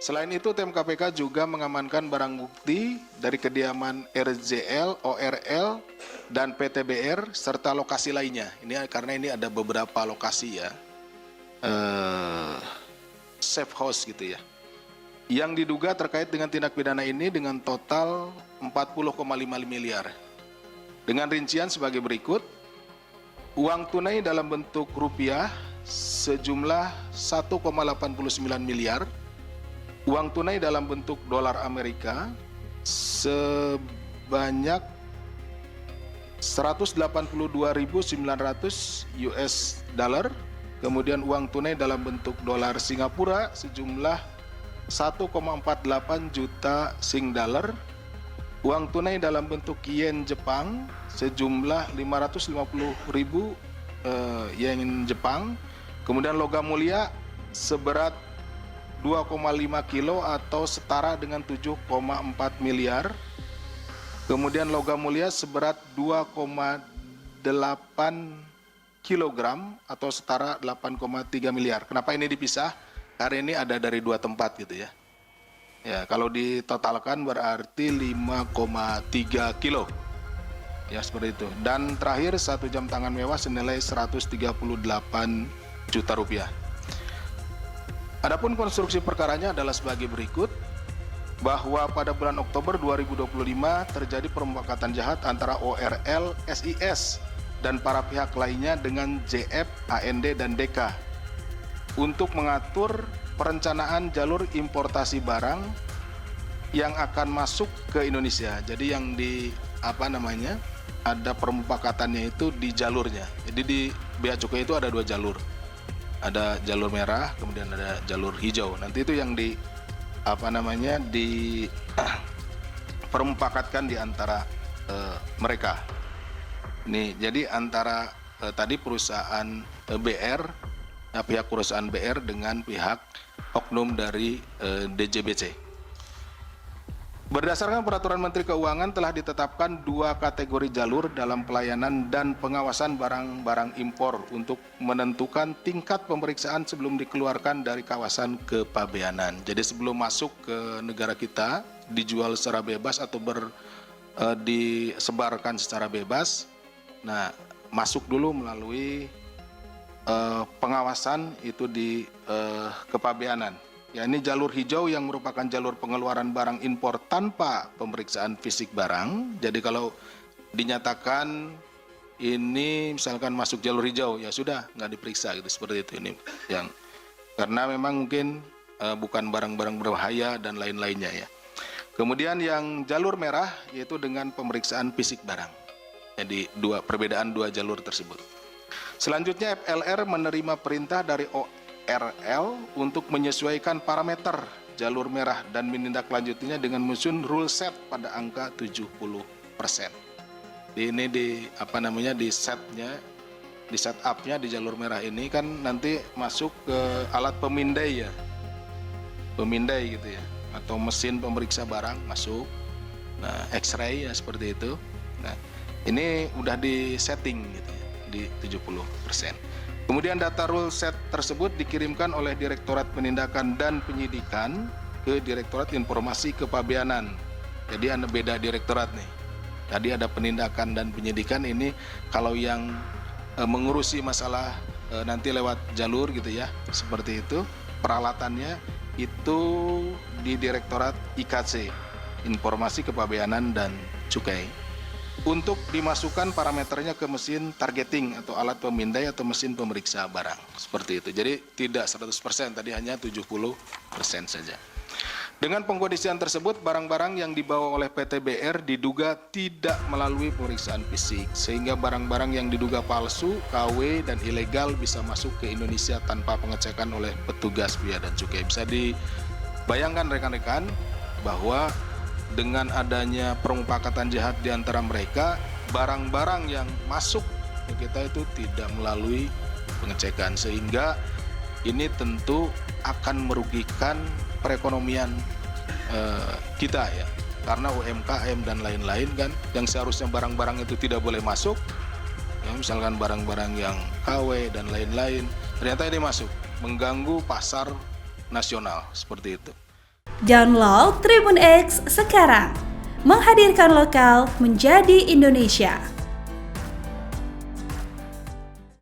Selain itu, tim KPK juga mengamankan barang bukti dari kediaman RJL, ORL, dan PTBR, serta lokasi lainnya. Ini karena ini ada beberapa lokasi ya, safe house gitu ya, yang diduga terkait dengan tindak pidana ini dengan total 40,5 miliar. Dengan rincian sebagai berikut: uang tunai dalam bentuk rupiah sejumlah 1,89 miliar, uang tunai dalam bentuk dolar Amerika sebanyak 182.900 US dollar, kemudian uang tunai dalam bentuk dolar Singapura sejumlah 1,48 juta Sing dollar, uang tunai dalam bentuk yen Jepang sejumlah 550.000 yen Jepang, kemudian logam mulia seberat 2,5 kilo atau setara dengan 7,4 miliar, kemudian logam mulia seberat 2,8 kilogram atau setara 8,3 miliar. Kenapa ini dipisah? Karena ini ada dari dua tempat gitu ya. Ya, kalau ditotalkan berarti 5,3 kilo. Ya, seperti itu. Dan terakhir, 1 jam tangan mewah senilai 138 juta rupiah. Adapun konstruksi perkaranya adalah sebagai berikut, bahwa pada bulan Oktober 2025 terjadi permufakatan jahat antara ORL, SIS, dan para pihak lainnya dengan JF, AND, dan DK untuk mengatur perencanaan jalur importasi barang yang akan masuk ke Indonesia. Jadi yang ada permufakatannya itu di jalurnya. Jadi di Bea Cukai itu ada 2 jalur. Ada jalur merah, kemudian ada jalur hijau. Nanti itu yang permufakatkan di antara mereka. Nih, jadi antara tadi perusahaan BR, pihak perusahaan BR dengan pihak oknum dari DJBC. Berdasarkan peraturan Menteri Keuangan telah ditetapkan 2 kategori jalur dalam pelayanan dan pengawasan barang-barang impor untuk menentukan tingkat pemeriksaan sebelum dikeluarkan dari kawasan kepabeanan. Jadi sebelum masuk ke negara kita, dijual secara bebas atau disebarkan secara bebas, nah masuk dulu melalui pengawasan itu di kepabeanan. Ya, ini jalur hijau yang merupakan jalur pengeluaran barang impor tanpa pemeriksaan fisik barang. Jadi kalau dinyatakan ini misalkan masuk jalur hijau, ya sudah nggak diperiksa gitu, seperti itu. Ini yang karena memang mungkin bukan barang-barang berbahaya dan lain-lainnya ya. Kemudian yang jalur merah yaitu dengan pemeriksaan fisik barang. Jadi perbedaan 2 jalur tersebut. Selanjutnya FLR menerima perintah dari ORL untuk menyesuaikan parameter jalur merah dan menindaklanjutinya dengan menyusun rule set pada angka 70%. Ini di set up-nya di jalur merah ini kan nanti masuk ke alat pemindai ya. Pemindai gitu ya, atau mesin pemeriksa barang masuk. Nah, X-ray ya seperti itu. Nah, ini udah di setting gitu ya, di 70%. Kemudian data rule set tersebut dikirimkan oleh Direktorat Penindakan dan Penyidikan ke Direktorat Informasi Kepabeanan. Jadi ada beda direktorat nih. Tadi ada penindakan dan penyidikan, ini kalau yang mengurusi masalah nanti lewat jalur gitu ya, seperti itu. Peralatannya itu di Direktorat IKC, Informasi Kepabeanan dan Cukai. Untuk dimasukkan parameternya ke mesin targeting atau alat pemindai atau mesin pemeriksa barang. Seperti itu. Jadi tidak 100%, tadi hanya 70% saja. Dengan pengkondisian tersebut, barang-barang yang dibawa oleh PTBR diduga tidak melalui pemeriksaan fisik, sehingga barang-barang yang diduga palsu, KW, dan ilegal bisa masuk ke Indonesia tanpa pengecekan oleh petugas Bea dan Cukai. Bisa dibayangkan rekan-rekan bahwa dengan adanya permufakatan jahat di antara mereka, barang-barang yang masuk ke kita itu tidak melalui pengecekan, sehingga ini tentu akan merugikan perekonomian kita ya, karena UMKM dan lain-lain kan, yang seharusnya barang-barang itu tidak boleh masuk ya, misalkan barang-barang yang KW dan lain-lain, ternyata ini masuk, mengganggu pasar nasional, seperti itu. Download Tribun X sekarang. Menghadirkan lokal menjadi Indonesia.